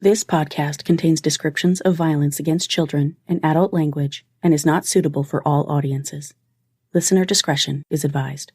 This podcast contains descriptions of violence against children and adult language and is not suitable for all audiences. Listener discretion is advised.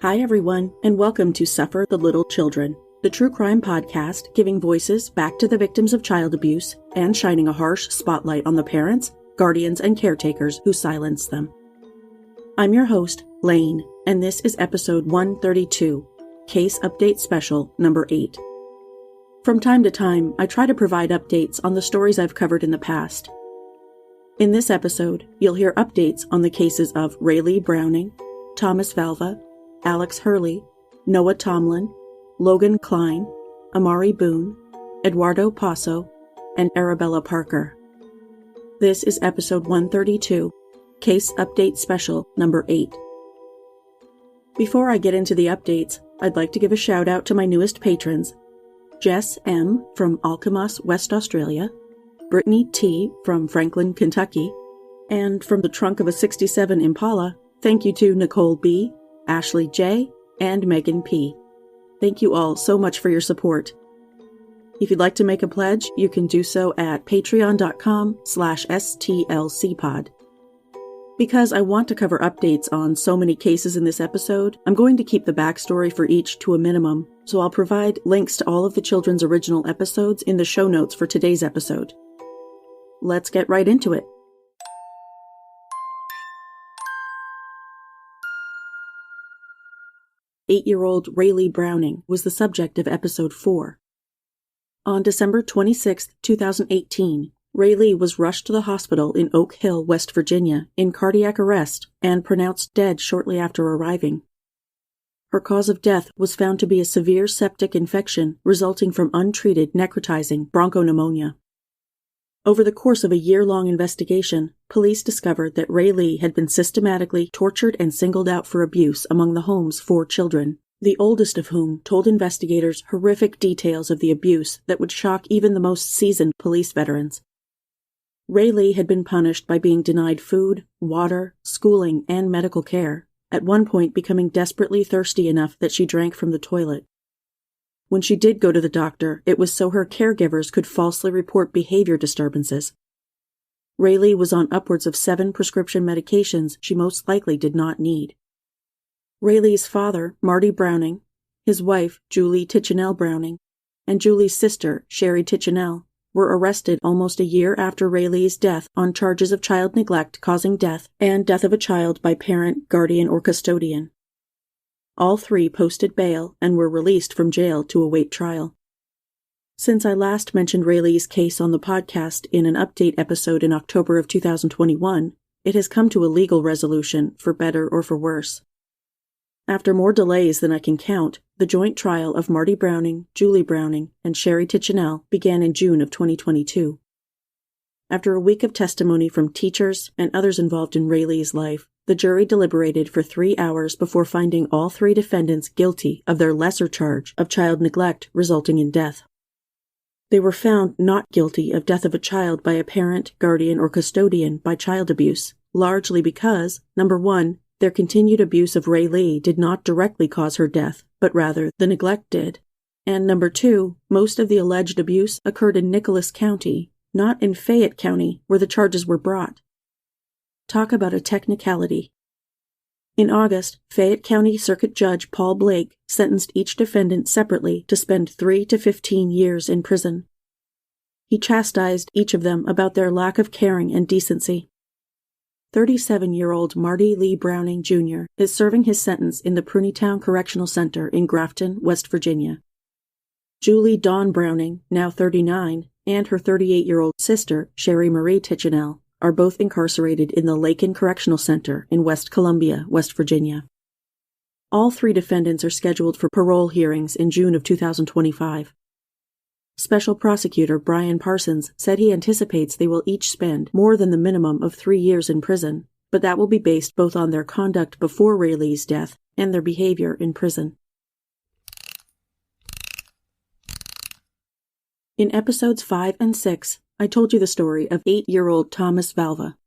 Hi everyone, and welcome to Suffer the Little Children, the true crime podcast giving voices back to the victims of child abuse and shining a harsh spotlight on the parents, guardians, and caretakers who silence them. I'm your host, Laine, and this is episode 132, Case Update Special number 8. From time to time, I try to provide updates on the stories I've covered in the past. In this episode, you'll hear updates on the cases of Raylee Browning, Thomas Valva, Alex Hurley, Noah Tomlin, Logan Cline, Amari Boone, Eduardo Posso, and Arabella Parker. This is episode 132, Case Update Special number 8. Before I get into the updates, I'd like to give a shout out to my newest patrons, Jess M. from Alkmaar, West Australia, Brittany T. from Franklin, Kentucky, and from the trunk of a 67 Impala, thank you to Nicole B., Ashley J., and Megan P. Thank you all so much for your support. If you'd like to make a pledge, you can do so at patreon.com/stlcpod. Because I want to cover updates on so many cases in this episode, I'm going to keep the backstory for each to a minimum, so I'll provide links to all of the children's original episodes in the show notes for today's episode. Let's get right into it. 8-year-old Raylee Browning was the subject of episode 4. On December 26, 2018, Raylee was rushed to the hospital in Oak Hill, West Virginia, in cardiac arrest and pronounced dead shortly after arriving. Her cause of death was found to be a severe septic infection resulting from untreated necrotizing bronchopneumonia. Over the course of a year-long investigation, police discovered that Raylee had been systematically tortured and singled out for abuse among the home's 4 children, the oldest of whom told investigators horrific details of the abuse that would shock even the most seasoned police veterans. Raylee had been punished by being denied food, water, schooling, and medical care, at one point becoming desperately thirsty enough that she drank from the toilet. When she did go to the doctor, it was so her caregivers could falsely report behavior disturbances. Raylee was on upwards of 7 prescription medications she most likely did not need. Raylee's father, Marty Browning, his wife, Julie Tichenelle Browning, and Julie's sister, Sherry Tichenelle, were arrested almost a year after Raylee's death on charges of child neglect causing death and death of a child by parent, guardian, or custodian. All 3 posted bail and were released from jail to await trial. Since I last mentioned Raylee's case on the podcast in an update episode in October of 2021, it has come to a legal resolution, for better or for worse. After more delays than I can count, the joint trial of Marty Browning, Julie Browning, and Sherry Tichenelle began in June of 2022. After a week of testimony from teachers and others involved in Raylee's life, the jury deliberated for 3 hours before finding all 3 defendants guilty of their lesser charge of child neglect resulting in death. They were found not guilty of death of a child by a parent, guardian, or custodian by child abuse, largely because, number 1, their continued abuse of Raylee did not directly cause her death, but rather the neglect did, and number 2, most of the alleged abuse occurred in Nicholas County, not in Fayette County, where the charges were brought. Talk about a technicality. In August, Fayette County Circuit Judge Paul Blake sentenced each defendant separately to spend 3 to 15 years in prison. He chastised each of them about their lack of caring and decency. 37-year-old Marty Lee Browning, Jr. is serving his sentence in the Prunytown Correctional Center in Grafton, West Virginia. Julie Dawn Browning, now 39, and her 38-year-old sister, Sherry Marie Tichenelle, are both incarcerated in the Laine Correctional Center in West Columbia, West Virginia. All 3 defendants are scheduled for parole hearings in June of 2025. Special Prosecutor Brian Parsons said he anticipates they will each spend more than the minimum of 3 years in prison, but that will be based both on their conduct before Raylee's death and their behavior in prison. In episodes 5 and 6, I told you the story of 8-year-old Thomas Valva.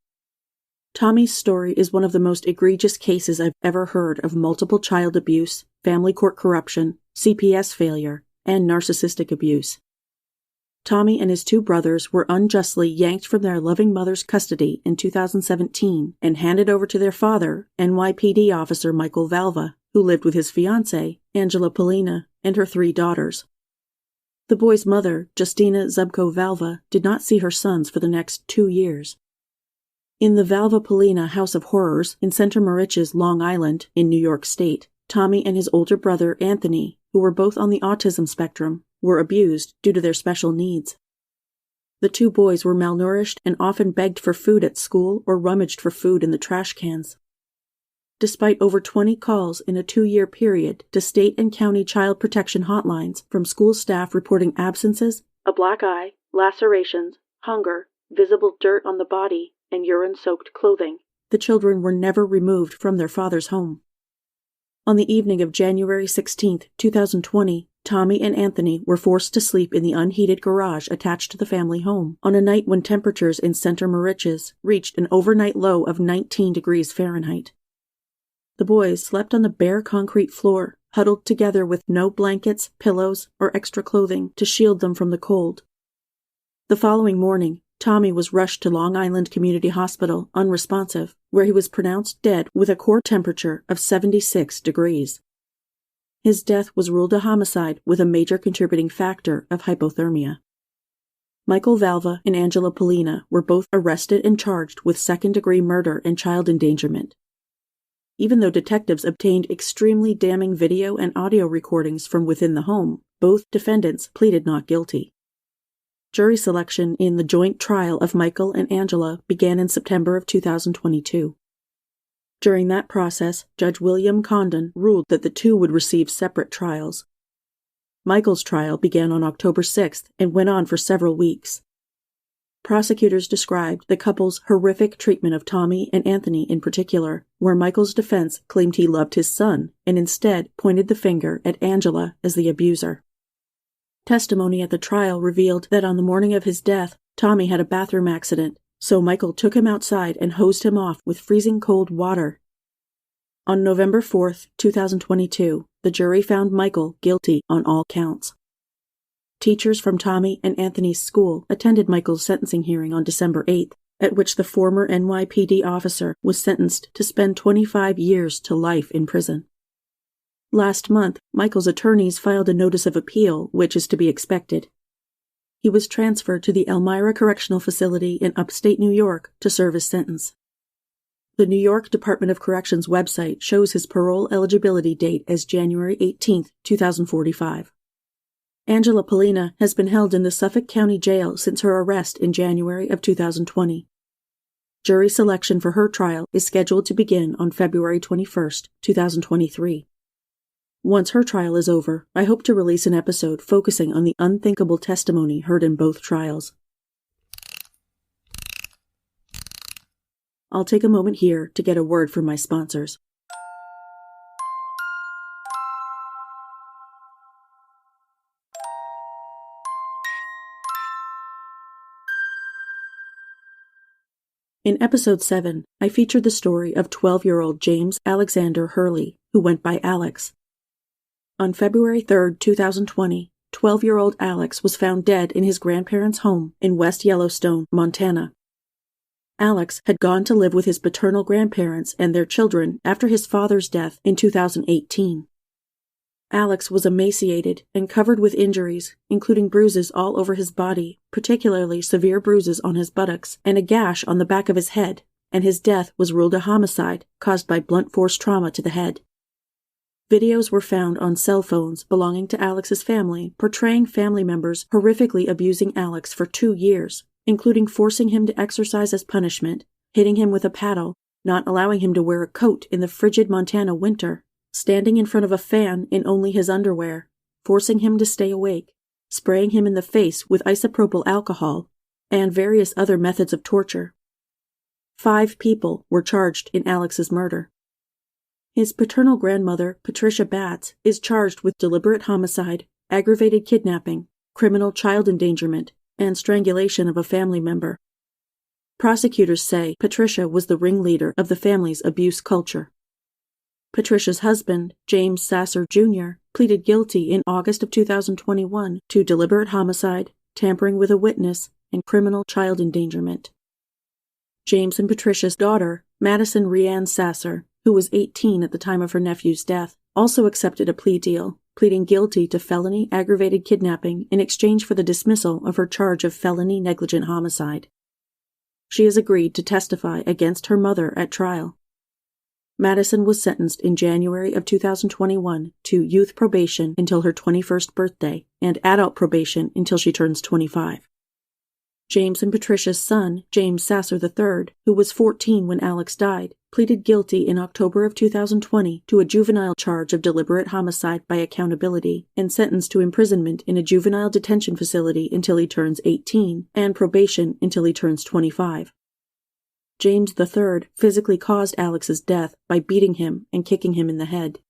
Tommy's story is one of the most egregious cases I've ever heard of multiple child abuse, family court corruption, CPS failure, and narcissistic abuse. Tommy and his 2 brothers were unjustly yanked from their loving mother's custody in 2017 and handed over to their father, NYPD officer Michael Valva, who lived with his fiancée, Angela Polina, and her 3 daughters. The boys' mother, Justina Zubko Valva, did not see her sons for the next 2 years. In the Valva Polina House of Horrors in Center Moriches, Long Island, in New York State, Tommy and his older brother, Anthony, who were both on the autism spectrum, were abused due to their special needs. The 2 boys were malnourished and often begged for food at school or rummaged for food in the trash cans. Despite over 20 calls in a 2-year period to state and county child protection hotlines from school staff reporting absences, a black eye, lacerations, hunger, visible dirt on the body, and urine-soaked clothing, the children were never removed from their father's home. On the evening of January 16, 2020, Tommy and Anthony were forced to sleep in the unheated garage attached to the family home on a night when temperatures in Center Moriches reached an overnight low of 19 degrees Fahrenheit. The boys slept on the bare concrete floor, huddled together with no blankets, pillows, or extra clothing to shield them from the cold. The following morning, Tommy was rushed to Long Island Community Hospital unresponsive, where he was pronounced dead with a core temperature of 76 degrees. His death was ruled a homicide with a major contributing factor of hypothermia. Michael Valva and Angela Polina were both arrested and charged with second-degree murder and child endangerment. Even though detectives obtained extremely damning video and audio recordings from within the home, both defendants pleaded not guilty. Jury selection in the joint trial of Michael and Angela began in September of 2022. During that process, Judge William Condon ruled that the 2 would receive separate trials. Michael's trial began on October 6th and went on for several weeks. Prosecutors described the couple's horrific treatment of Tommy and Anthony in particular, where Michael's defense claimed he loved his son and instead pointed the finger at Angela as the abuser. Testimony at the trial revealed that on the morning of his death, Tommy had a bathroom accident, so Michael took him outside and hosed him off with freezing cold water. On November 4, 2022, the jury found Michael guilty on all counts. Teachers from Tommy and Anthony's school attended Michael's sentencing hearing on December 8th, at which the former NYPD officer was sentenced to spend 25 years to life in prison. Last month, Michael's attorneys filed a notice of appeal, which is to be expected. He was transferred to the Elmira Correctional Facility in upstate New York to serve his sentence. The New York Department of Corrections website shows his parole eligibility date as January 18, 2045. Angela Polina has been held in the Suffolk County Jail since her arrest in January of 2020. Jury selection for her trial is scheduled to begin on February 21, 2023. Once her trial is over, I hope to release an episode focusing on the unthinkable testimony heard in both trials. I'll take a moment here to get a word from my sponsors. In Episode 7, I featured the story of 12-year-old James Alexander Hurley, who went by Alex. On February 3, 2020, 12-year-old Alex was found dead in his grandparents' home in West Yellowstone, Montana. Alex had gone to live with his paternal grandparents and their children after his father's death in 2018. Alex was emaciated and covered with injuries, including bruises all over his body, particularly severe bruises on his buttocks and a gash on the back of his head, and his death was ruled a homicide caused by blunt force trauma to the head. Videos were found on cell phones belonging to Alex's family portraying family members horrifically abusing Alex for 2 years, including forcing him to exercise as punishment, hitting him with a paddle, not allowing him to wear a coat in the frigid Montana winter, standing in front of a fan in only his underwear, forcing him to stay awake, spraying him in the face with isopropyl alcohol, and various other methods of torture. 5 people were charged in Alex's murder. His paternal grandmother, Patricia Batts, is charged with deliberate homicide, aggravated kidnapping, criminal child endangerment, and strangulation of a family member. Prosecutors say Patricia was the ringleader of the family's abuse culture. Patricia's husband, James Sasser Jr., pleaded guilty in August of 2021 to deliberate homicide, tampering with a witness, and criminal child endangerment. James and Patricia's daughter, Madison Rhianne Sasser, who was 18 at the time of her nephew's death, also accepted a plea deal, pleading guilty to felony aggravated kidnapping in exchange for the dismissal of her charge of felony negligent homicide. She has agreed to testify against her mother at trial. Madison was sentenced in January of 2021 to youth probation until her 21st birthday and adult probation until she turns 25. James and Patricia's son, James Sasser III, who was 14 when Alex died, pleaded guilty in October of 2020 to a juvenile charge of deliberate homicide by accountability and sentenced to imprisonment in a juvenile detention facility until he turns 18 and probation until he turns 25. James III physically caused Alex's death by beating him and kicking him in the head.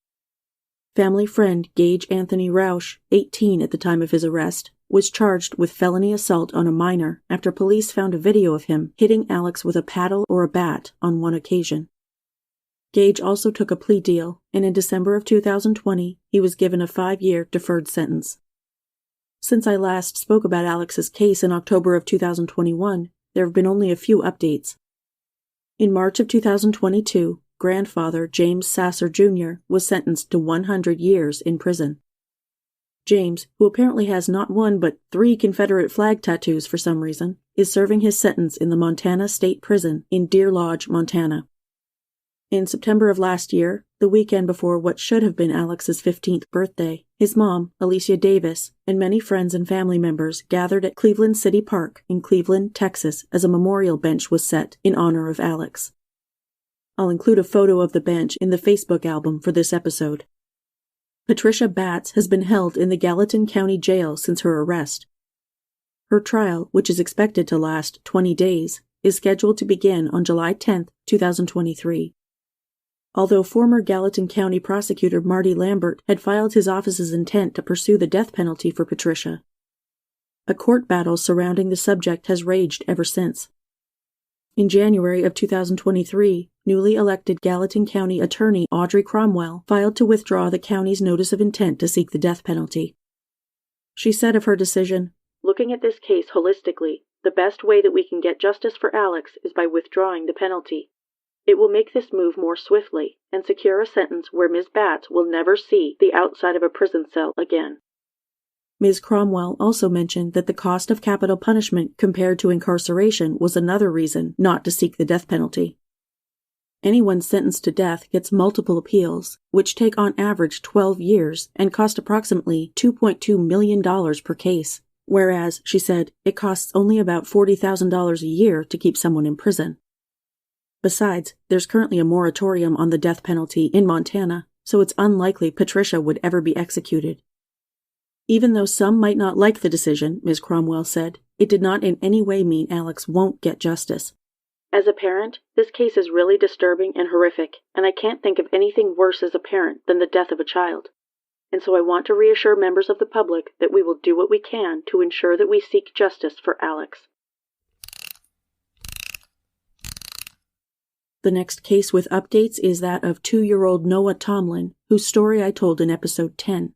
Family friend Gage Anthony Rausch, 18 at the time of his arrest, was charged with felony assault on a minor after police found a video of him hitting Alex with a paddle or a bat on one occasion. Gage also took a plea deal, and in December of 2020, he was given a 5-year deferred sentence. Since I last spoke about Alex's case in October of 2021, there have been only a few updates. In March of 2022, grandfather James Sasser Jr. was sentenced to 100 years in prison. James, who apparently has not 1 but 3 Confederate flag tattoos for some reason, is serving his sentence in the Montana State Prison in Deer Lodge, Montana. In September of last year, the weekend before what should have been Alex's 15th birthday, his mom, Alicia Davis, and many friends and family members gathered at Cleveland City Park in Cleveland, Texas, as a memorial bench was set in honor of Alex. I'll include a photo of the bench in the Facebook album for this episode. Patricia Batts has been held in the Gallatin County Jail since her arrest. Her trial, which is expected to last 20 days, is scheduled to begin on July 10, 2023. Although former Gallatin County prosecutor Marty Lambert had filed his office's intent to pursue the death penalty for Patricia, a court battle surrounding the subject has raged ever since. In January of 2023, newly elected Gallatin County Attorney Audrey Cromwell filed to withdraw the county's notice of intent to seek the death penalty. She said of her decision, "Looking at this case holistically, the best way that we can get justice for Alex is by withdrawing the penalty. It will make this move more swiftly and secure a sentence where Ms. Batts will never see the outside of a prison cell again." Ms. Cromwell also mentioned that the cost of capital punishment compared to incarceration was another reason not to seek the death penalty. Anyone sentenced to death gets multiple appeals, which take on average 12 years and cost approximately $2.2 million per case, whereas, she said, it costs only about $40,000 a year to keep someone in prison. Besides, there's currently a moratorium on the death penalty in Montana, so it's unlikely Patricia would ever be executed. Even though some might not like the decision, Ms. Cromwell said, it did not in any way mean Alex won't get justice. "As a parent, this case is really disturbing and horrific, and I can't think of anything worse as a parent than the death of a child. And so I want to reassure members of the public that we will do what we can to ensure that we seek justice for Alex." The next case with updates is that of 2-year-old Noah Tomlin, whose story I told in episode 10.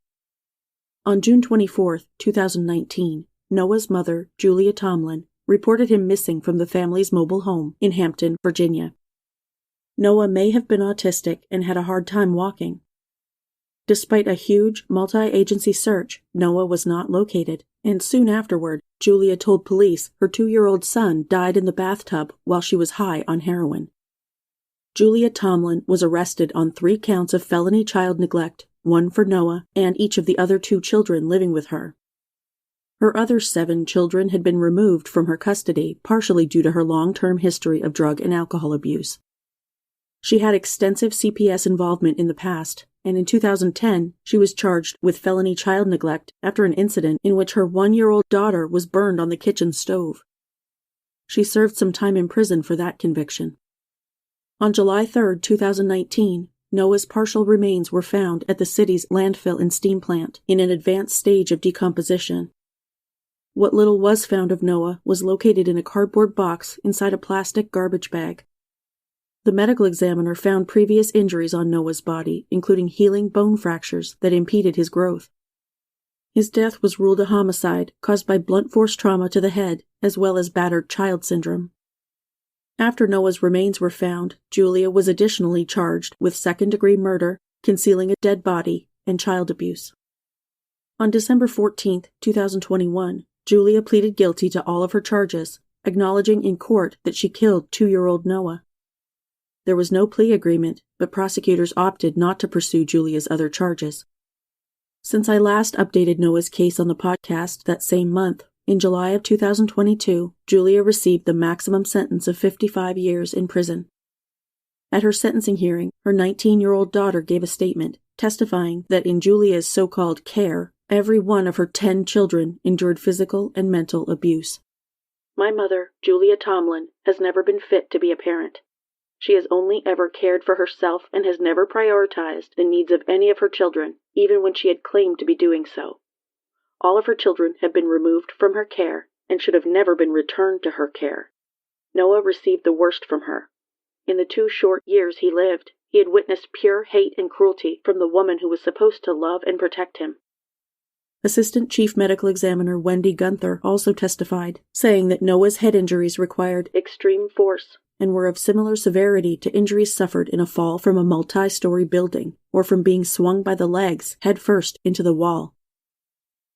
On June 24, 2019, Noah's mother, Julia Tomlin, reported him missing from the family's mobile home in Hampton, Virginia. Noah may have been autistic and had a hard time walking. Despite a huge, multi-agency search, Noah was not located, and soon afterward, Julia told police her 2-year-old son died in the bathtub while she was high on heroin. Julia Tomlin was arrested on 3 counts of felony child neglect, 1 for Noah and each of the other 2 children living with her. Her other 7 children had been removed from her custody, partially due to her long-term history of drug and alcohol abuse. She had extensive CPS involvement in the past, and in 2010, she was charged with felony child neglect after an incident in which her 1-year-old daughter was burned on the kitchen stove. She served some time in prison for that conviction. On July 3, 2019, Noah's partial remains were found at the city's landfill and steam plant in an advanced stage of decomposition. What little was found of Noah was located in a cardboard box inside a plastic garbage bag. The medical examiner found previous injuries on Noah's body, including healing bone fractures that impeded his growth. His death was ruled a homicide caused by blunt force trauma to the head, as well as battered child syndrome. After Noah's remains were found, Julia was additionally charged with second-degree murder, concealing a dead body, and child abuse. On December 14, 2021, Julia pleaded guilty to all of her charges, acknowledging in court that she killed 2-year-old Noah. There was no plea agreement, but prosecutors opted not to pursue Julia's other charges. Since I last updated Noah's case on the podcast that same month, in July of 2022, Julia received the maximum sentence of 55 years in prison. At her sentencing hearing, her 19-year-old daughter gave a statement, testifying that in Julia's so-called care, every one of her 10 children endured physical and mental abuse. My mother, Julia Tomlin, has never been fit to be a parent. She has only ever cared for herself and has never prioritized the needs of any of her children, even when she had claimed to be doing so. All of her children have been removed from her care and should have never been returned to her care. Noah received the worst from her. In the 2 short years he lived, he had witnessed pure hate and cruelty from the woman who was supposed to love and protect him. Assistant Chief Medical Examiner Wendy Gunther also testified, saying that Noah's head injuries required extreme force and were of similar severity to injuries suffered in a fall from a multi-story building or from being swung by the legs headfirst into the wall.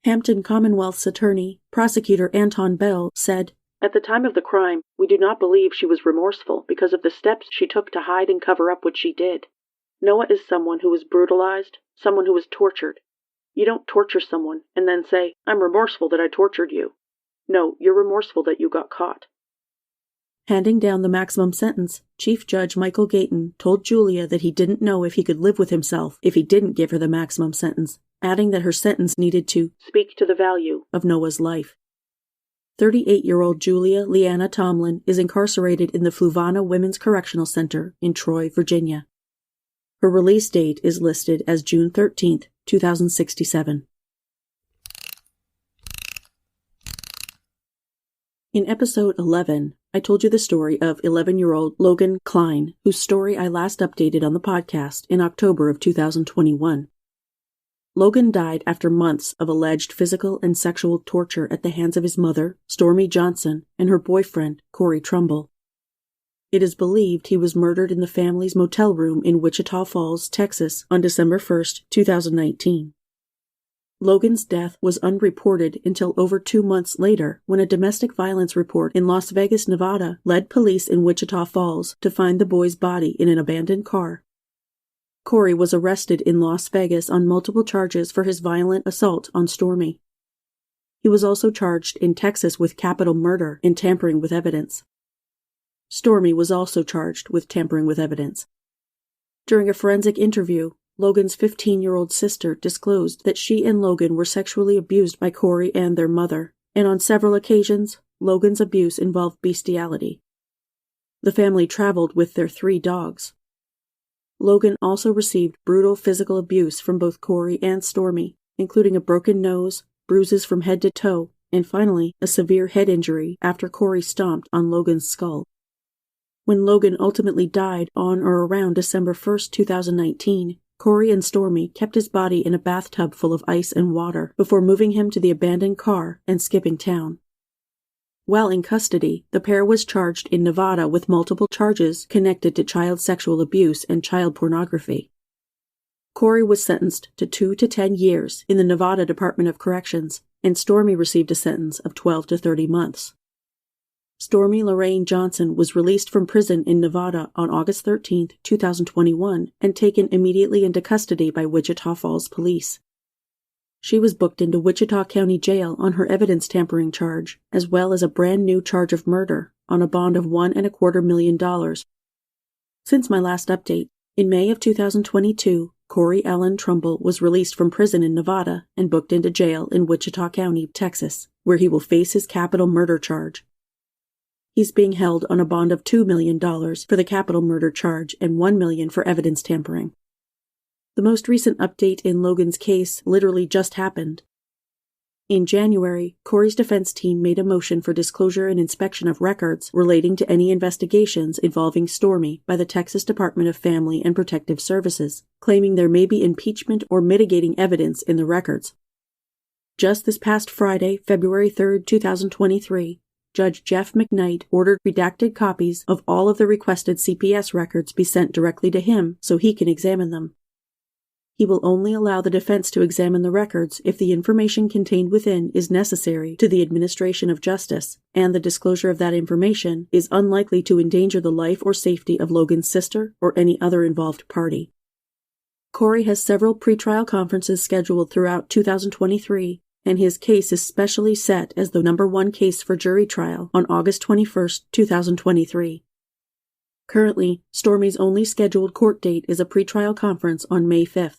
Hampton Commonwealth's attorney, Prosecutor Anton Bell, said, "At the time of the crime, we do not believe she was remorseful because of the steps she took to hide and cover up what she did. Noah is someone who was brutalized, someone who was tortured. You don't torture someone and then say, 'I'm remorseful that I tortured you.' No, you're remorseful that you got caught." Handing down the maximum sentence, Chief Judge Michael Gayton told Julia that he didn't know if he could live with himself if he didn't give her the maximum sentence, adding that her sentence needed to speak to the value of Noah's life. 38-year-old Julia Leanna Tomlin is incarcerated in the Fluvanna Women's Correctional Center in Troy, Virginia. Her release date is listed as June 13, 2067. In episode 11, I told you the story of 11-year-old Logan Cline, whose story I last updated on the podcast in October of 2021. Logan died after months of alleged physical and sexual torture at the hands of his mother, Stormy Johnson, and her boyfriend, Corey Trumbull. It is believed he was murdered in the family's motel room in Wichita Falls, Texas, on December 1, 2019. Logan's death was unreported until over 2 months later when a domestic violence report in Las Vegas, Nevada, led police in Wichita Falls to find the boy's body in an abandoned car. Corey was arrested in Las Vegas on multiple charges for his violent assault on Stormy. He was also charged in Texas with capital murder and tampering with evidence. Stormy was also charged with tampering with evidence. During a forensic interview, Logan's 15-year-old sister disclosed that she and Logan were sexually abused by Corey and their mother, and on several occasions, Logan's abuse involved bestiality. The family traveled with their 3 dogs. Logan also received brutal physical abuse from both Corey and Stormy, including a broken nose, bruises from head to toe, and finally, a severe head injury after Corey stomped on Logan's skull. When Logan ultimately died on or around December 1, 2019, Corey and Stormy kept his body in a bathtub full of ice and water before moving him to the abandoned car and skipping town. While in custody, the pair was charged in Nevada with multiple charges connected to child sexual abuse and child pornography. Corey was sentenced to 2 to 10 years in the Nevada Department of Corrections, and Stormy received a sentence of 12 to 30 months. Stormy Lorraine Johnson was released from prison in Nevada on August 13, 2021, and taken immediately into custody by Wichita Falls police. She was booked into Wichita County Jail on her evidence tampering charge, as well as a brand new charge of murder, on a bond of $1.25 million. Since my last update, in May of 2022, Corey Allen Trumbull was released from prison in Nevada and booked into jail in Wichita County, Texas, where he will face his capital murder charge. He's being held on a bond of $2 million for the capital murder charge and $1 million for evidence tampering. The most recent update in Logan's case literally just happened. In January, Corey's defense team made a motion for disclosure and inspection of records relating to any investigations involving Stormy by the Texas Department of Family and Protective Services, claiming there may be impeachment or mitigating evidence in the records. Just this past Friday, February 3, 2023, Judge Jeff McKnight ordered redacted copies of all of the requested CPS records be sent directly to him so he can examine them. He will only allow the defense to examine the records if the information contained within is necessary to the administration of justice, and the disclosure of that information is unlikely to endanger the life or safety of Logan's sister or any other involved party. Corey has several pretrial conferences scheduled throughout 2023, and his case is specially set as the number 1 case for jury trial on August 21, 2023. Currently, Stormy's only scheduled court date is a pretrial conference on May 5th.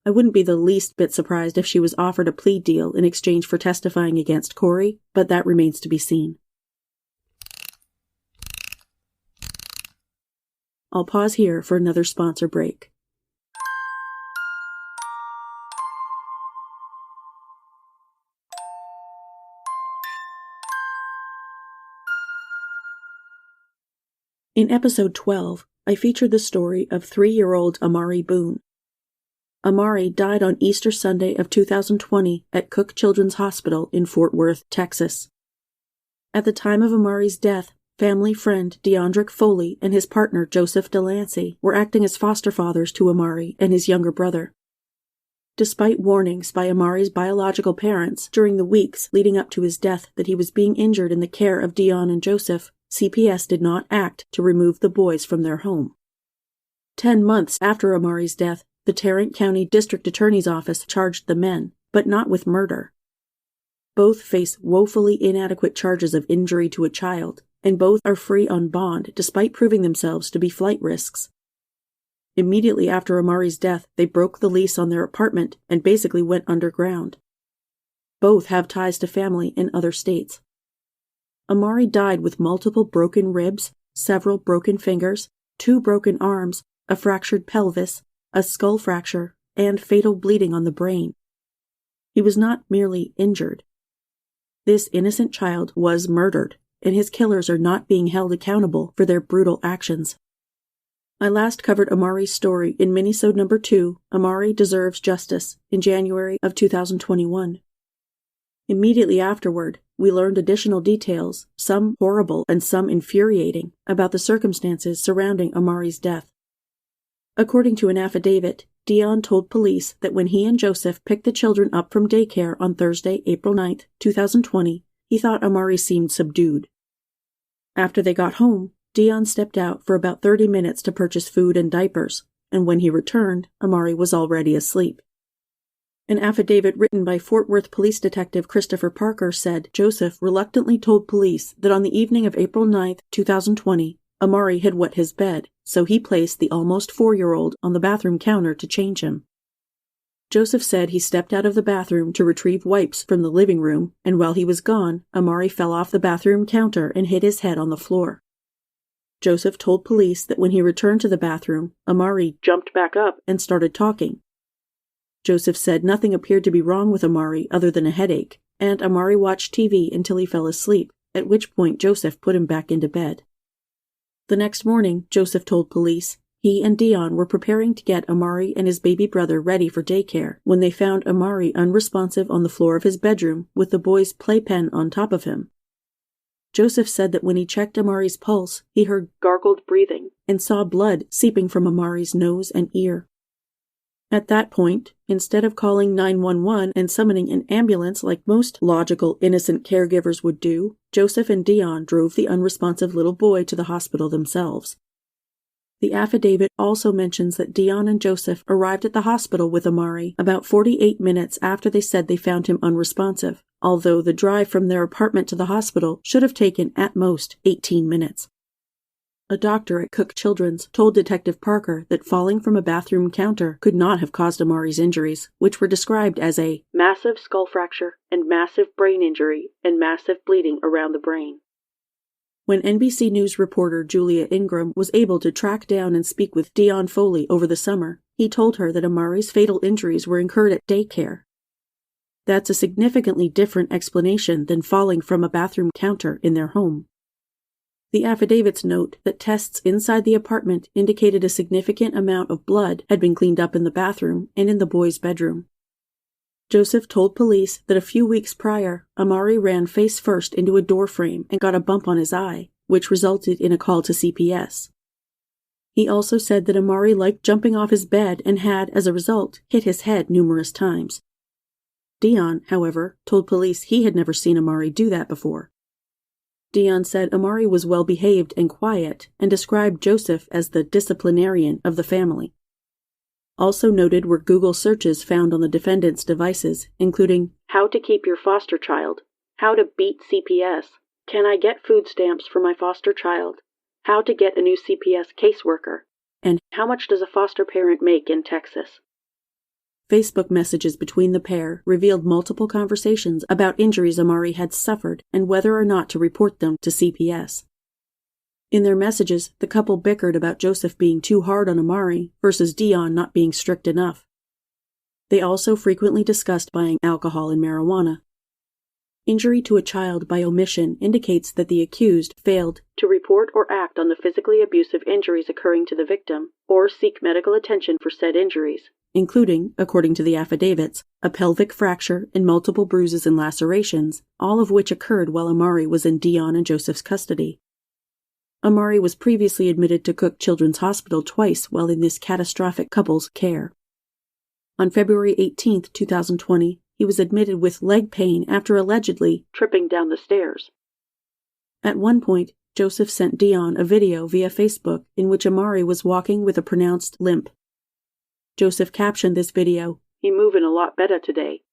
I wouldn't be the least bit surprised if she was offered a plea deal in exchange for testifying against Corey, but that remains to be seen. I'll pause here for another sponsor break. In episode 12, I featured the story of 3-year-old Amari Boone. Amari died on Easter Sunday of 2020 at Cook Children's Hospital in Fort Worth, Texas. At the time of Amari's death, family friend Deandrick Foley and his partner Joseph Delancey were acting as foster fathers to Amari and his younger brother. Despite warnings by Amari's biological parents during the weeks leading up to his death that he was being injured in the care of Deon and Joseph, CPS did not act to remove the boys from their home. 10 months after Amari's death, the Tarrant County District Attorney's Office charged the men, but not with murder. Both face woefully inadequate charges of injury to a child, and both are free on bond despite proving themselves to be flight risks. Immediately after Amari's death, they broke the lease on their apartment and basically went underground. Both have ties to family in other states. Amari died with multiple broken ribs, several broken fingers, 2 broken arms, a fractured pelvis, a skull fracture, and fatal bleeding on the brain. He was not merely injured. This innocent child was murdered, and his killers are not being held accountable for their brutal actions. I last covered Amari's story in minisode number 2, Amari Deserves Justice, in January of 2021. Immediately afterward, we learned additional details, some horrible and some infuriating, about the circumstances surrounding Amari's death. According to an affidavit, Deon told police that when he and Joseph picked the children up from daycare on Thursday, April 9, 2020, he thought Amari seemed subdued. After they got home, Deon stepped out for about 30 minutes to purchase food and diapers, and when he returned, Amari was already asleep. An affidavit written by Fort Worth Police Detective Christopher Parker said Joseph reluctantly told police that on the evening of April 9, 2020, Amari had wet his bed, so he placed the almost 4-year-old on the bathroom counter to change him. Joseph said he stepped out of the bathroom to retrieve wipes from the living room, and while he was gone, Amari fell off the bathroom counter and hit his head on the floor. Joseph told police that when he returned to the bathroom, Amari jumped back up and started talking. Joseph said nothing appeared to be wrong with Amari other than a headache, and Amari watched TV until he fell asleep, at which point Joseph put him back into bed. The next morning, Joseph told police, he and Deon were preparing to get Amari and his baby brother ready for daycare when they found Amari unresponsive on the floor of his bedroom with the boy's playpen on top of him. Joseph said that when he checked Amari's pulse, he heard gargled breathing and saw blood seeping from Amari's nose and ear. At that point, instead of calling 911 and summoning an ambulance like most logical, innocent caregivers would do, Joseph and Deon drove the unresponsive little boy to the hospital themselves. The affidavit also mentions that Dion and Joseph arrived at the hospital with Amari about 48 minutes after they said they found him unresponsive, although the drive from their apartment to the hospital should have taken at most 18 minutes. A doctor at Cook Children's told Detective Parker that falling from a bathroom counter could not have caused Amari's injuries, which were described as a massive skull fracture and massive brain injury and massive bleeding around the brain. When NBC News reporter Julia Ingram was able to track down and speak with Dion Foley over the summer, he told her that Amari's fatal injuries were incurred at daycare. That's a significantly different explanation than falling from a bathroom counter in their home. The affidavits note that tests inside the apartment indicated a significant amount of blood had been cleaned up in the bathroom and in the boys' bedroom. Joseph told police that a few weeks prior, Amari ran face first into a door frame and got a bump on his eye, which resulted in a call to CPS. He also said that Amari liked jumping off his bed and had, as a result, hit his head numerous times. Dion, however, told police he had never seen Amari do that before. Dion said Amari was well-behaved and quiet and described Joseph as the disciplinarian of the family. Also noted were Google searches found on the defendant's devices, including how to keep your foster child, how to beat CPS, can I get food stamps for my foster child, how to get a new CPS caseworker, and how much does a foster parent make in Texas. Facebook messages between the pair revealed multiple conversations about injuries Amari had suffered and whether or not to report them to CPS. In their messages, the couple bickered about Joseph being too hard on Amari versus Dion not being strict enough. They also frequently discussed buying alcohol and marijuana. Injury to a child by omission indicates that the accused failed to report or act on the physically abusive injuries occurring to the victim or seek medical attention for said injuries, including, according to the affidavits, a pelvic fracture and multiple bruises and lacerations, all of which occurred while Amari was in Dion and Joseph's custody. Amari was previously admitted to Cook Children's Hospital twice while in this catastrophic couple's care. On February 18, 2020, he was admitted with leg pain after allegedly tripping down the stairs. At one point, Joseph sent Dion a video via Facebook in which Amari was walking with a pronounced limp. Joseph captioned this video, "He moving a lot better today."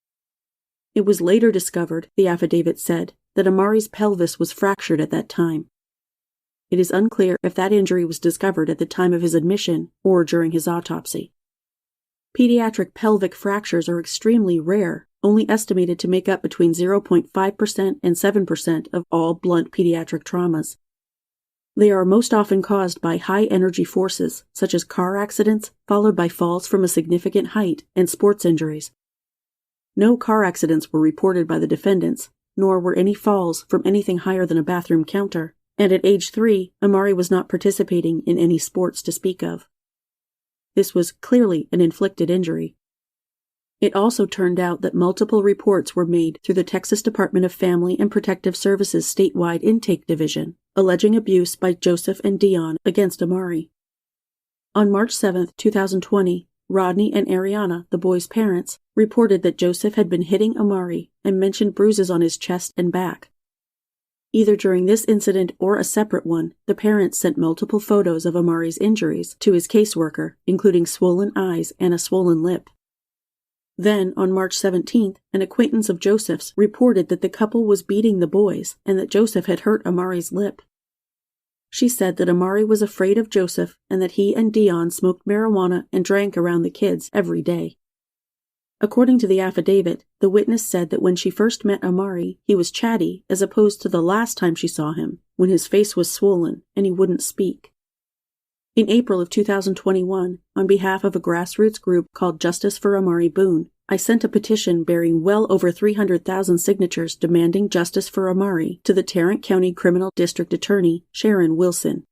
It was later discovered, the affidavit said, that Amari's pelvis was fractured at that time. It is unclear if that injury was discovered at the time of his admission or during his autopsy. Pediatric pelvic fractures are extremely rare, only estimated to make up between 0.5% and 7% of all blunt pediatric traumas. They are most often caused by high-energy forces, such as car accidents, followed by falls from a significant height, and sports injuries. No car accidents were reported by the defendants, nor were any falls from anything higher than a bathroom counter, and at age 3, Amari was not participating in any sports to speak of. This was clearly an inflicted injury. It also turned out that multiple reports were made through the Texas Department of Family and Protective Services statewide intake division, alleging abuse by Joseph and Dion against Amari. On March 7, 2020, Rodney and Ariana, the boys' parents, reported that Joseph had been hitting Amari and mentioned bruises on his chest and back. Either during this incident or a separate one, the parents sent multiple photos of Amari's injuries to his caseworker, including swollen eyes and a swollen lip. Then, on March 17th, an acquaintance of Joseph's reported that the couple was beating the boys and that Joseph had hurt Amari's lip. She said that Amari was afraid of Joseph and that he and Dion smoked marijuana and drank around the kids every day. According to the affidavit, the witness said that when she first met Amari, he was chatty as opposed to the last time she saw him, when his face was swollen and he wouldn't speak. In April of 2021, on behalf of a grassroots group called Justice for Amari Boone, I sent a petition bearing well over 300,000 signatures demanding justice for Amari to the Tarrant County Criminal District Attorney, Sharon Wilson.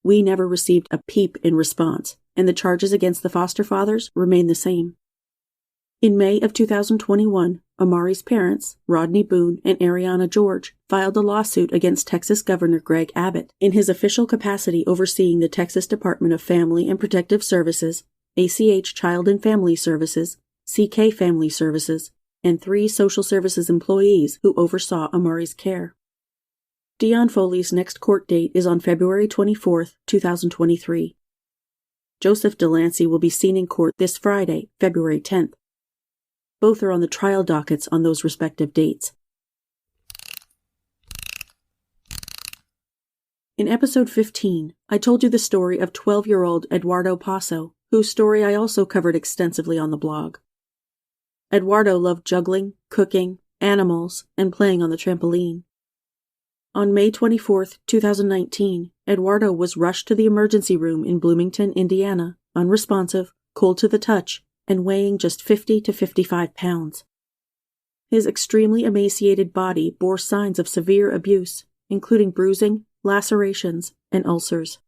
We never received a peep in response, and the charges against the foster fathers remain the same. In May of 2021, Amari's parents, Rodney Boone and Ariana George, filed a lawsuit against Texas Governor Greg Abbott in his official capacity overseeing the Texas Department of Family and Protective Services, ACH Child and Family Services, CK Family Services, and 3 social services employees who oversaw Amari's care. Dion Foley's next court date is on February 24, 2023. Joseph Delancey will be seen in court this Friday, February 10th. Both are on the trial dockets on those respective dates. In episode 15, I told you the story of 12-year-old Eduardo Posso, whose story I also covered extensively on the blog. Eduardo loved juggling, cooking, animals, and playing on the trampoline. On May 24, 2019, Eduardo was rushed to the emergency room in Bloomington, Indiana, unresponsive, cold to the touch, and weighing just 50 to 55 pounds. His extremely emaciated body bore signs of severe abuse, including bruising, lacerations, and ulcers.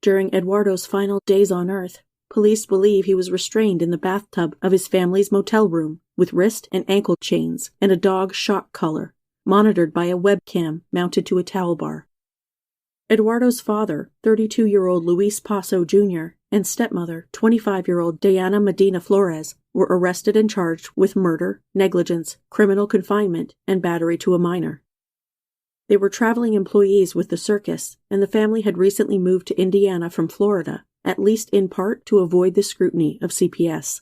During Eduardo's final days on Earth, police believe he was restrained in the bathtub of his family's motel room with wrist and ankle chains and a dog shock collar, monitored by a webcam mounted to a towel bar. Eduardo's father, 32-year-old Luis Posso Jr., and stepmother, 25-year-old Diana Medina Flores, were arrested and charged with murder, negligence, criminal confinement, and battery to a minor. They were traveling employees with the circus, and the family had recently moved to Indiana from Florida, at least in part to avoid the scrutiny of CPS.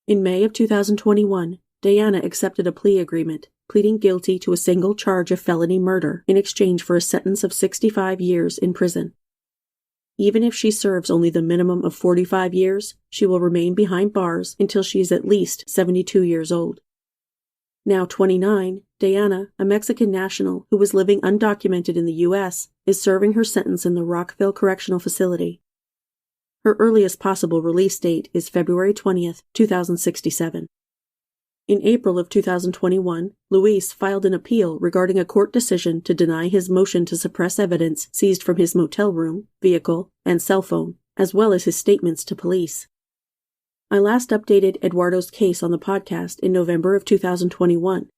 In May of 2021, Diana accepted a plea agreement, pleading guilty to a single charge of felony murder in exchange for a sentence of 65 years in prison. Even if she serves only the minimum of 45 years, she will remain behind bars until she is at least 72 years old. Now 29, Diana, a Mexican national who was living undocumented in the U.S., is serving her sentence in the Rockville Correctional Facility. Her earliest possible release date is February 20th, 2067. In April of 2021, Luis filed an appeal regarding a court decision to deny his motion to suppress evidence seized from his motel room, vehicle, and cell phone, as well as his statements to police. I last updated Eduardo's case on the podcast in November of 2021.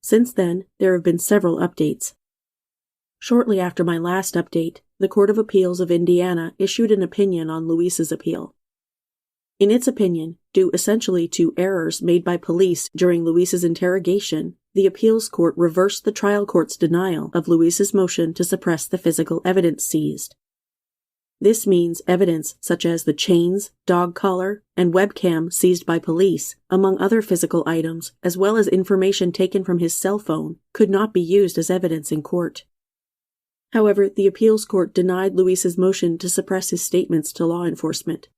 Since then, there have been several updates. Shortly after my last update, the Court of Appeals of Indiana issued an opinion on Luis's appeal. In its opinion, due essentially to errors made by police during Luis's interrogation, the appeals court reversed the trial court's denial of Luis's motion to suppress the physical evidence seized. This means evidence such as the chains, dog collar, and webcam seized by police, among other physical items, as well as information taken from his cell phone, could not be used as evidence in court. However, the appeals court denied Luis's motion to suppress his statements to law enforcement.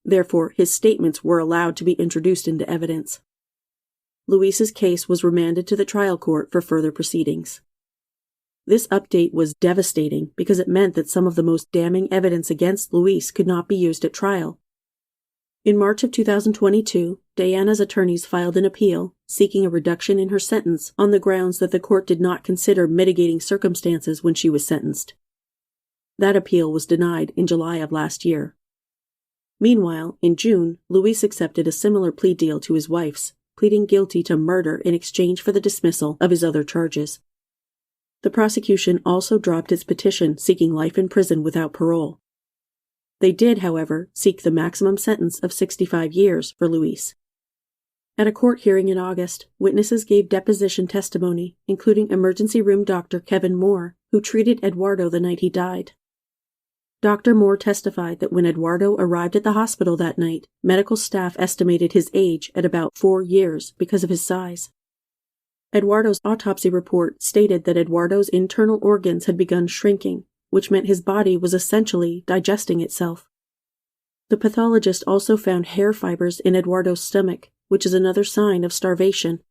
Therefore, his statements were allowed to be introduced into evidence. Luis's case was remanded to the trial court for further proceedings. This update was devastating because it meant that some of the most damning evidence against Luis could not be used at trial. In March of 2022, Diana's attorneys filed an appeal seeking a reduction in her sentence on the grounds that the court did not consider mitigating circumstances when she was sentenced. That appeal was denied in July of last year. Meanwhile, in June, Luis accepted a similar plea deal to his wife's, pleading guilty to murder in exchange for the dismissal of his other charges. The prosecution also dropped its petition seeking life in prison without parole. They did, however, seek the maximum sentence of 65 years for Luis. At a court hearing in August, witnesses gave deposition testimony, including emergency room doctor Kevin Moore, who treated Eduardo the night he died. Dr. Moore testified that when Eduardo arrived at the hospital that night, medical staff estimated his age at about 4 years because of his size. Eduardo's autopsy report stated that Eduardo's internal organs had begun shrinking, which meant his body was essentially digesting itself. The pathologist also found hair fibers in Eduardo's stomach, which is another sign of starvation.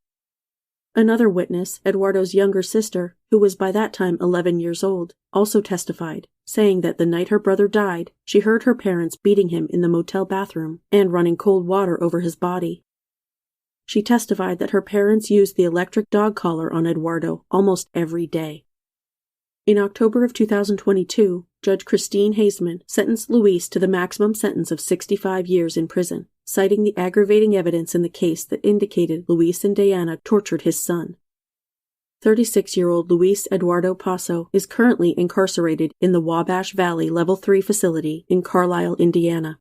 Another witness, Eduardo's younger sister, who was by that time 11 years old, also testified, saying that the night her brother died, she heard her parents beating him in the motel bathroom and running cold water over his body. She testified that her parents used the electric dog collar on Eduardo almost every day. In October of 2022, Judge Christine Haseman sentenced Luis to the maximum sentence of 65 years in prison, citing the aggravating evidence in the case that indicated Luis and Diana tortured his son. 36-year-old Luis Eduardo Posso is currently incarcerated in the Wabash Valley Level 3 facility in Carlisle, Indiana.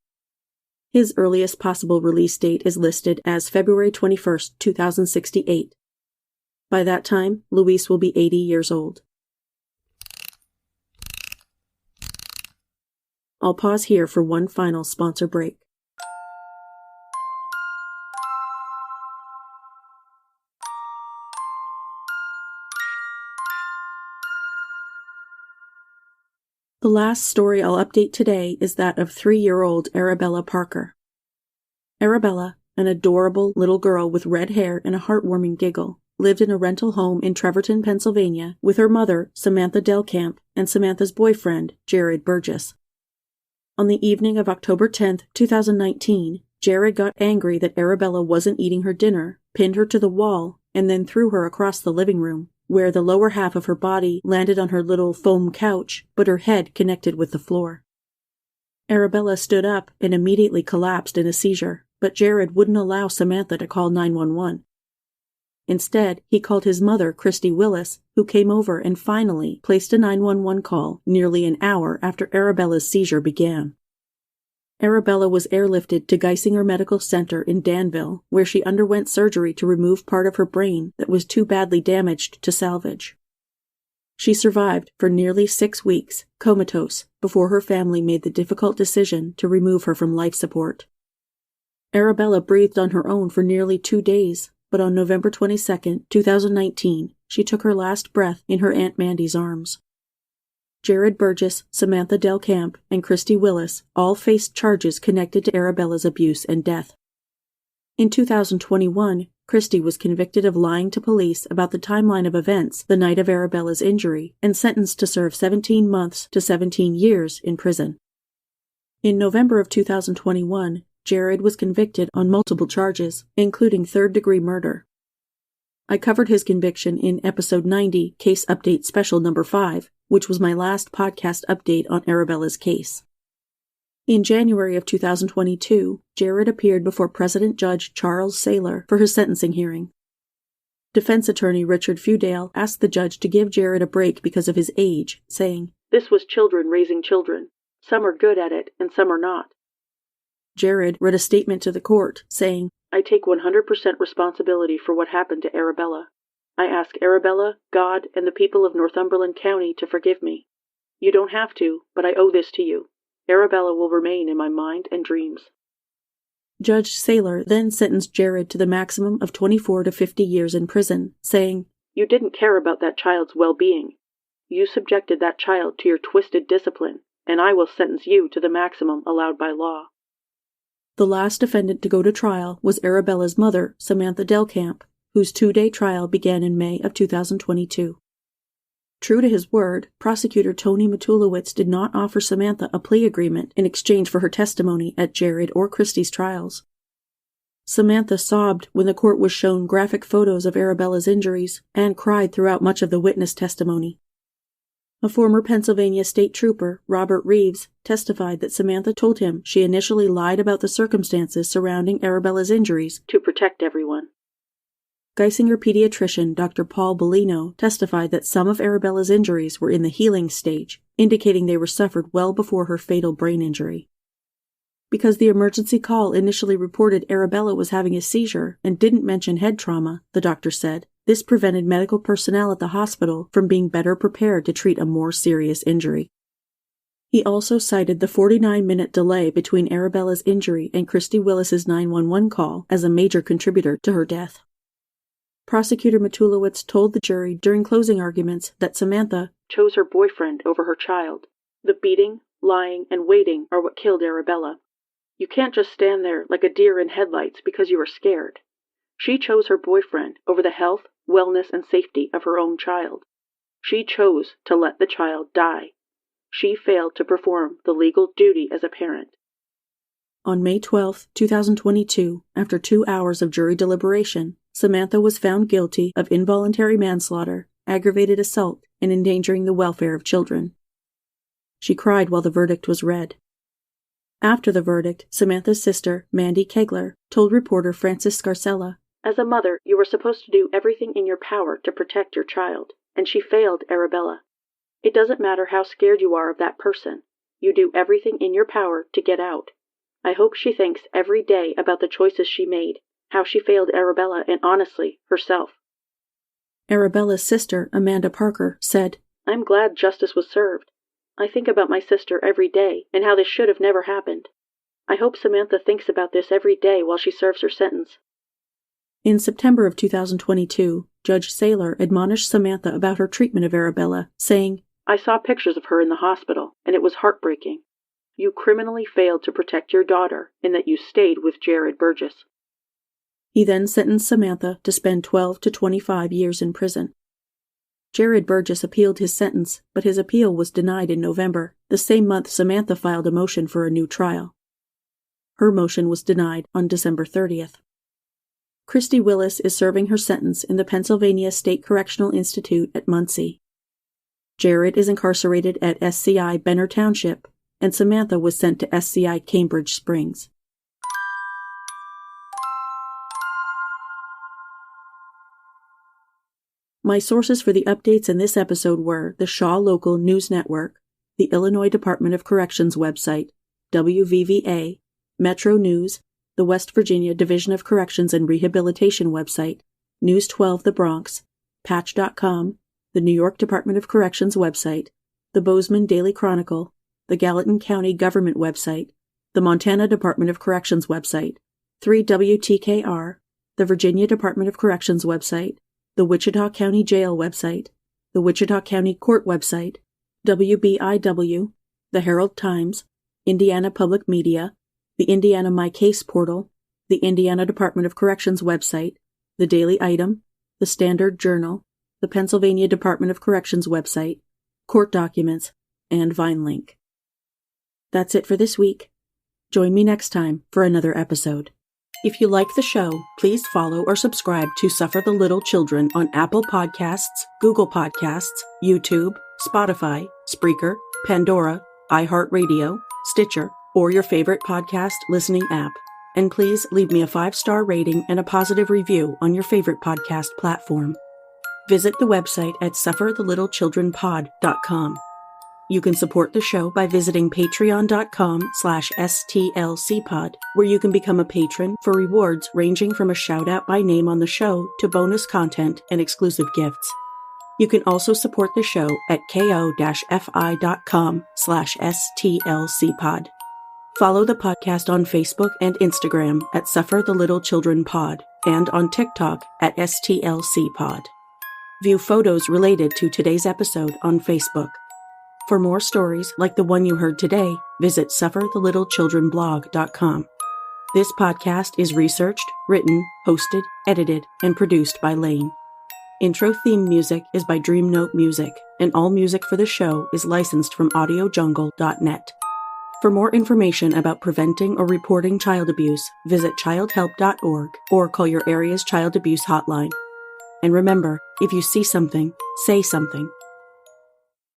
His earliest possible release date is listed as February 21, 2068. By that time, Luis will be 80 years old. I'll pause here for one final sponsor break. The last story I'll update today is that of 3-year-old Arabella Parker. Arabella, an adorable little girl with red hair and a heartwarming giggle, lived in a rental home in Trevorton, Pennsylvania, with her mother, Samantha Delcamp, and Samantha's boyfriend, Jared Burgess. On the evening of October 10, 2019, Jared got angry that Arabella wasn't eating her dinner, pinned her to the wall, and then threw her across the living room, where the lower half of her body landed on her little foam couch, but her head connected with the floor. Arabella stood up and immediately collapsed in a seizure, but Jared wouldn't allow Samantha to call 911. Instead, he called his mother, Christy Willis, who came over and finally placed a 911 call nearly an hour after Arabella's seizure began. Arabella was airlifted to Geisinger Medical Center in Danville, where she underwent surgery to remove part of her brain that was too badly damaged to salvage. She survived for nearly 6 weeks, comatose, before her family made the difficult decision to remove her from life support. Arabella breathed on her own for nearly 2 days, but on November 22, 2019, she took her last breath in her Aunt Mandy's arms. Jared Burgess, Samantha Delcamp, and Christy Willis all faced charges connected to Arabella's abuse and death. In 2021, Christy was convicted of lying to police about the timeline of events the night of Arabella's injury and sentenced to serve 17 months to 17 years in prison. In November of 2021, Jared was convicted on multiple charges, including third-degree murder. I covered his conviction in Episode 90, Case Update Special Number 5, which was my last podcast update on Arabella's case. In January of 2022, Jared appeared before President Judge Charles Saylor for his sentencing hearing. Defense attorney Richard Feudale asked the judge to give Jared a break because of his age, saying, "This was children raising children. Some are good at it, and some are not." Jared read a statement to the court, saying, "I take 100% responsibility for what happened to Arabella. I ask Arabella, God, and the people of Northumberland County to forgive me. You don't have to, but I owe this to you. Arabella will remain in my mind and dreams." Judge Saylor then sentenced Jared to the maximum of 24 to 50 years in prison, saying, "You didn't care about that child's well-being. You subjected that child to your twisted discipline, and I will sentence you to the maximum allowed by law." The last defendant to go to trial was Arabella's mother, Samantha Delcamp, whose 2-day trial began in May of 2022. True to his word, prosecutor Tony Matulowicz did not offer Samantha a plea agreement in exchange for her testimony at Jared or Christy's trials. Samantha sobbed when the court was shown graphic photos of Arabella's injuries and cried throughout much of the witness testimony. A former Pennsylvania state trooper, Robert Reeves, testified that Samantha told him she initially lied about the circumstances surrounding Arabella's injuries to protect everyone. Geisinger pediatrician Dr. Paul Bellino testified that some of Arabella's injuries were in the healing stage, indicating they were suffered well before her fatal brain injury. Because the emergency call initially reported Arabella was having a seizure and didn't mention head trauma, the doctor said, this prevented medical personnel at the hospital from being better prepared to treat a more serious injury. He also cited the 49-minute delay between Arabella's injury and Christy Willis's 911 call as a major contributor to her death. Prosecutor Matulowicz told the jury during closing arguments that Samantha chose her boyfriend over her child. The beating, lying, and waiting are what killed Arabella. You can't just stand there like a deer in headlights because you are scared. She chose her boyfriend over the health, wellness, and safety of her own child. She chose to let the child die. She failed to perform the legal duty as a parent. On May 12, 2022, after 2 hours of jury deliberation, Samantha was found guilty of involuntary manslaughter, aggravated assault, and endangering the welfare of children. She cried while the verdict was read. After the verdict, Samantha's sister, Mandy Kegler, told reporter Frances Scarcella, "As a mother, you were supposed to do everything in your power to protect your child, and she failed Arabella. It doesn't matter how scared you are of that person. You do everything in your power to get out. I hope she thinks every day about the choices she made, how she failed Arabella and, honestly, herself." Arabella's sister, Amanda Parker, said, "I'm glad justice was served. I think about my sister every day and how this should have never happened. I hope Samantha thinks about this every day while she serves her sentence." In September of 2022, Judge Saylor admonished Samantha about her treatment of Arabella, saying, "I saw pictures of her in the hospital, and it was heartbreaking. You criminally failed to protect your daughter in that you stayed with Jared Burgess." He then sentenced Samantha to spend 12 to 25 years in prison. Jared Burgess appealed his sentence, but his appeal was denied in November, the same month Samantha filed a motion for a new trial. Her motion was denied on December 30th. Christy Willis is serving her sentence in the Pennsylvania State Correctional Institute at Muncie. Jared is incarcerated at SCI Benner Township, and Samantha was sent to SCI Cambridge Springs. My sources for the updates in this episode were the Shaw Local News Network, the Illinois Department of Corrections website, WVVA, Metro News, the West Virginia Division of Corrections and Rehabilitation website, News 12 The Bronx, Patch.com, the New York Department of Corrections website, the Bozeman Daily Chronicle, the Gallatin County Government website, the Montana Department of Corrections website, 3WTKR, the Virginia Department of Corrections website, the Wichita County Jail website, the Wichita County Court website, WBIW, the Herald Times, Indiana Public Media, the Indiana My Case portal, the Indiana Department of Corrections website, the Daily Item, the Standard Journal, the Pennsylvania Department of Corrections website, court documents, and VineLink. That's it for this week. Join me next time for another episode. If you like the show, please follow or subscribe to Suffer the Little Children on Apple Podcasts, Google Podcasts, YouTube, Spotify, Spreaker, Pandora, iHeartRadio, Stitcher, or your favorite podcast listening app. And please leave me a 5-star rating and a positive review on your favorite podcast platform. Visit the website at sufferthelittlechildrenpod.com. You can support the show by visiting patreon.com/stlcpod, where you can become a patron for rewards ranging from a shout-out by name on the show to bonus content and exclusive gifts. You can also support the show at ko-fi.com/stlcpod. Follow the podcast on Facebook and Instagram at Suffer the Little Children Pod and on TikTok at STLCpod. View photos related to today's episode on Facebook. For more stories like the one you heard today, visit sufferthelittlechildrenblog.com. This podcast is researched, written, hosted, edited, and produced by Laine. Intro theme music is by Dream Note Music, and all music for the show is licensed from audiojungle.net. For more information about preventing or reporting child abuse, visit childhelp.org or call your area's child abuse hotline. And remember, if you see something, say something.